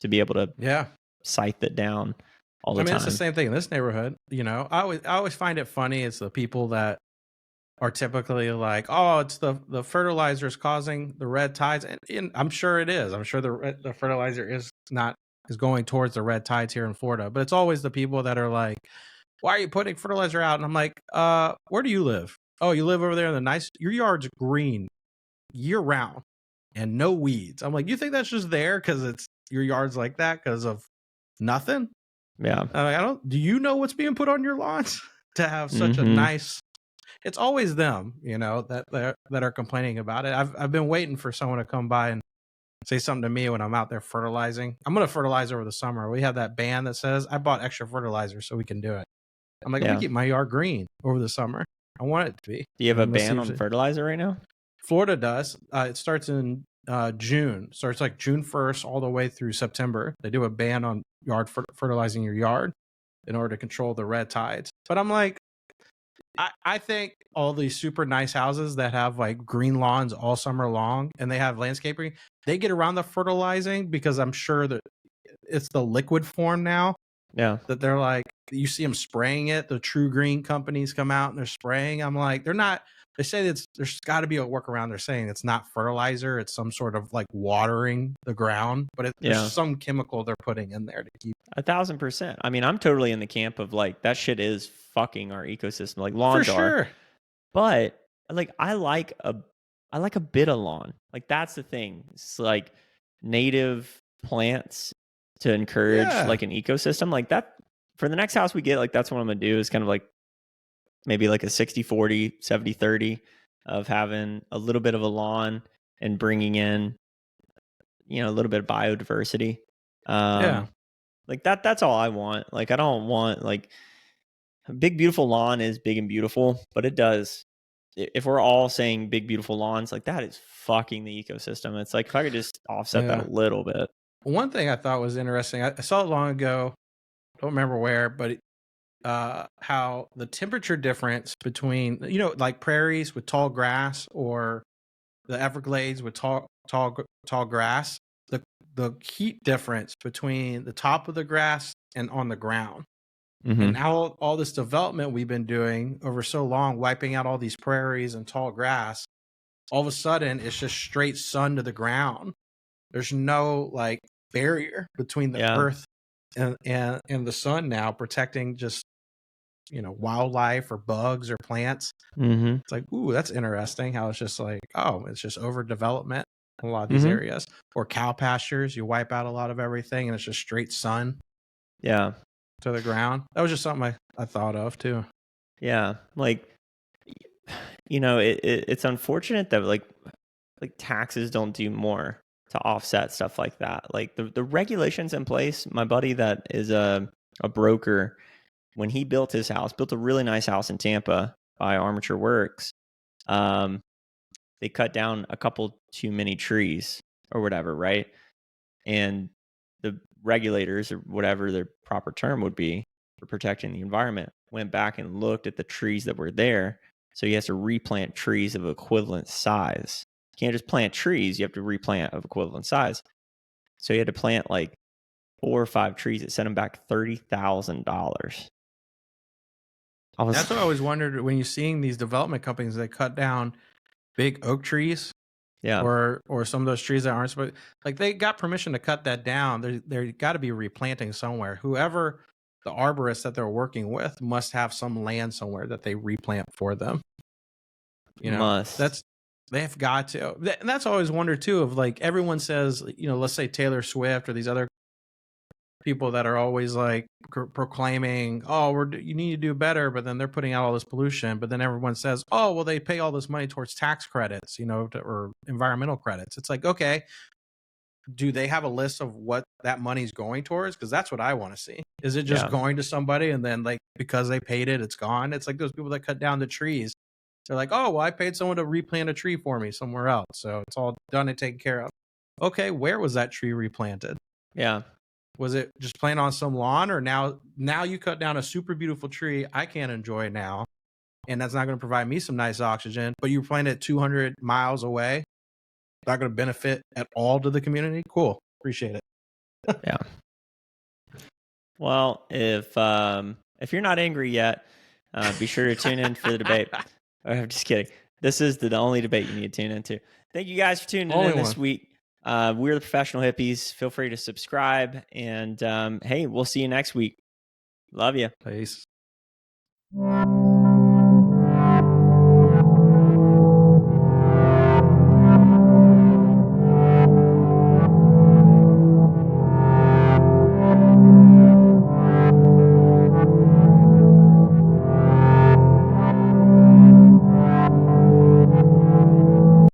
to be able to scythe it down all the time. It's the same thing in this neighborhood. I always find it funny. It's the people that are typically like, oh, it's the fertilizers causing the red tides, and I'm sure it is. I'm sure the fertilizer is going towards the red tides here in Florida. But it's always the people that are like, why are you putting fertilizer out? And I'm like, where do you live? Oh, you live over there in your yard's green year round and no weeds. I'm like, you think that's just there because your yard's like that because of nothing? Yeah. Do you know what's being put on your lawns to have such a nice? It's always them, that are complaining about it. I've been waiting for someone to come by and say something to me when I'm out there fertilizing. I'm going to fertilize over the summer. We have that ban that says I bought extra fertilizer so we can do it. I'm like, I'm going to keep my yard green over the summer. I want it to be. Do you have a ban on fertilizer right now? Florida does. It starts in June. Starts like June 1st all the way through September. They do a ban on fertilizing your yard in order to control the red tides. But I'm like, I think all these super nice houses that have like green lawns all summer long and they have landscaping, they get around the fertilizing because I'm sure that it's the liquid form now. Yeah. That they're like, you see them spraying it. The True Green companies come out and they're spraying. I'm like, they're not. They say there's got to be a workaround. They're saying it's not fertilizer. It's some sort of like watering the ground, but there's some chemical they're putting in there to keep. 1,000%. I mean, I'm totally in the camp of like that shit is fucking our ecosystem. Like lawns For sure. but like I like a bit of lawn. Like that's the thing. It's like native plants to encourage like an ecosystem like that. For the next house we get, like that's what I'm gonna do is kind of like maybe like a 60-40, 70-30 of having a little bit of a lawn and bringing in, you know, a little bit of biodiversity. Like that's all I want. Like I don't want like a big beautiful lawn is big and beautiful, but it does. If we're all saying big beautiful lawns, like that is fucking the ecosystem. It's like if I could just offset that a little bit. One thing I thought was interesting, I saw it long ago, don't remember where, but how the temperature difference between, you know, like prairies with tall grass or the Everglades with tall grass, the heat difference between the top of the grass and on the ground. And now all this development we've been doing over so long, wiping out all these prairies and tall grass, all of a sudden it's just straight sun to the ground. There's no like barrier between the earth and the sun now, protecting just, you know, wildlife or bugs or plants. It's like, ooh, that's interesting how it's just like, oh, it's just overdevelopment in a lot of these areas. Or cow pastures, you wipe out a lot of everything and it's just straight sun to the ground. That was just something I thought of too. Yeah, like, you know, it's unfortunate that like taxes don't do more to offset stuff like that. Like the regulations in place. My buddy that is a broker, when he built his house, built a really nice house in Tampa by Armature Works. They cut down a couple too many trees or whatever, right? And the regulators, or whatever their proper term would be for protecting the environment, went back and looked at the trees that were there. So he has to replant trees of equivalent size. You can't just plant trees, you have to replant of equivalent size. So he had to plant like 4 or 5 trees. It set him back $30,000. That's what I always wondered when you're seeing these development companies that cut down big oak trees. Or some of those trees that aren't supposed, like they got permission to cut that down. They got to be replanting somewhere. Whoever the arborist that they're working with must have some land somewhere that they replant for them. You know, they've got to. And that's always wondered too. Of like everyone says, you know, let's say Taylor Swift or these other people that are always like proclaiming, oh, you need to do better, but then they're putting out all this pollution. But then everyone says, oh, well, they pay all this money towards tax credits, you know, or environmental credits. It's like, okay, do they have a list of what that money's going towards? Because that's what I want to see. Is it just going to somebody and then like because they paid it, it's gone? It's like those people that cut down the trees. They're like, oh, well, I paid someone to replant a tree for me somewhere else, so it's all done and taken care of. Okay, where was that tree replanted? Yeah. Was it just planted on some lawn, or now you cut down a super beautiful tree I can't enjoy now, and that's not going to provide me some nice oxygen, but you planted it 200 miles away? Not going to benefit at all to the community? Cool. Appreciate it. Yeah. Well, if you're not angry yet, be sure to tune in for the debate. I'm just kidding. This is the only debate you need to tune into. Thank you guys for tuning in this week. We're the Professional Hippies. Feel free to subscribe. And hey, we'll see you next week. Love you. Peace.